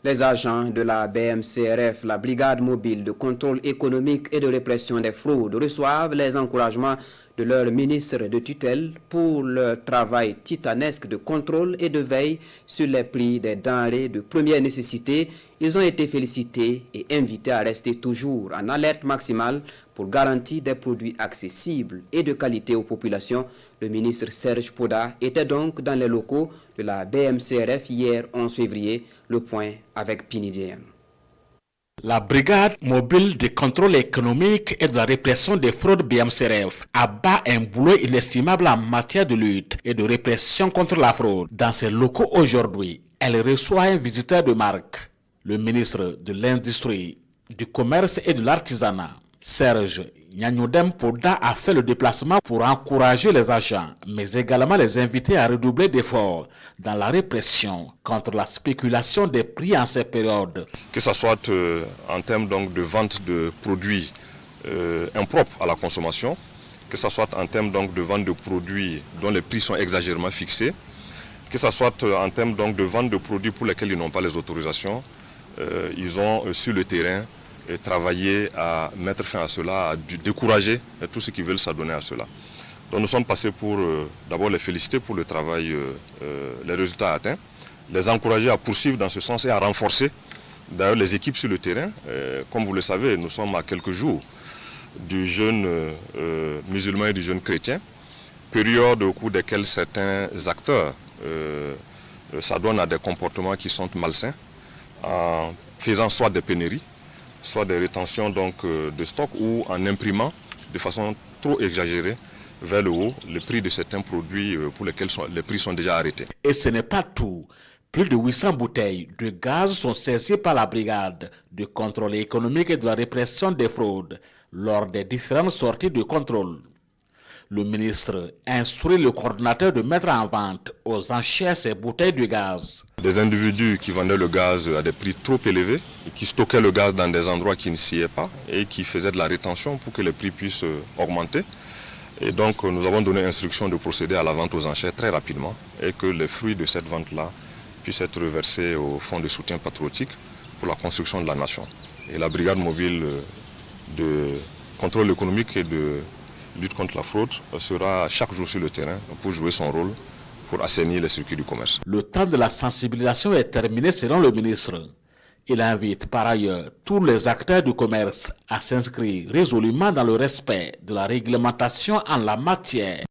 Les agents de la BMCRF, la Brigade mobile de contrôle économique et de répression des fraudes, reçoivent les encouragements de leur ministre de tutelle pour leur travail titanesque de contrôle et de veille sur les prix des denrées de première nécessité. Ils ont été félicités et invités à rester toujours en alerte maximale pour garantir des produits accessibles et de qualité aux populations. Le ministre Serge Poda était donc dans les locaux de la BMCRF hier 11 février. Le point avec Pinidien. La brigade mobile de contrôle économique et de la répression des fraudes BMCRF abat un boulot inestimable en matière de lutte et de répression contre la fraude. Dans ses locaux aujourd'hui, elle reçoit un visiteur de marque, le ministre de l'Industrie, du Commerce et de l'Artisanat. Serge Nyanyodem Poda a fait le déplacement pour encourager les agents, mais également les inviter à redoubler d'efforts dans la répression contre la spéculation des prix en ces périodes. Que ce soit en termes donc de vente de produits impropres à la consommation, que ce soit en termes donc de vente de produits dont les prix sont exagérément fixés, que ce soit en termes donc de vente de produits pour lesquels ils n'ont pas les autorisations, ils ont sur le terrain et travailler à mettre fin à cela, à décourager tous ceux qui veulent s'adonner à cela. Donc nous sommes passés pour d'abord les féliciter pour le travail, les résultats atteints, les encourager à poursuivre dans ce sens et à renforcer d'ailleurs les équipes sur le terrain. Comme vous le savez, nous sommes à quelques jours du jeûne musulman et du jeûne chrétien, période au cours desquelles certains acteurs s'adonnent à des comportements qui sont malsains, en faisant soit des pénuries, soit des rétentions donc, de stock ou en imprimant de façon trop exagérée vers le haut le prix de certains produits pour lesquels les prix sont déjà arrêtés. Et ce n'est pas tout. Plus de 800 bouteilles de gaz sont saisies par la brigade de contrôle économique et de la répression des fraudes lors des différentes sorties de contrôle. Le ministre instruit le coordonnateur de mettre en vente aux enchères ces bouteilles de gaz. Des individus qui vendaient le gaz à des prix trop élevés, qui stockaient le gaz dans des endroits qui ne s'y est pas et qui faisaient de la rétention pour que les prix puissent augmenter. Et donc nous avons donné instruction de procéder à la vente aux enchères très rapidement et que les fruits de cette vente-là puissent être reversés au fonds de soutien patriotique pour la construction de la nation. Et la brigade mobile de contrôle économique et de lutte contre la fraude sera chaque jour sur le terrain pour jouer son rôle pour assainir les circuits du commerce. Le temps de la sensibilisation est terminé selon le ministre. Il invite par ailleurs tous les acteurs du commerce à s'inscrire résolument dans le respect de la réglementation en la matière.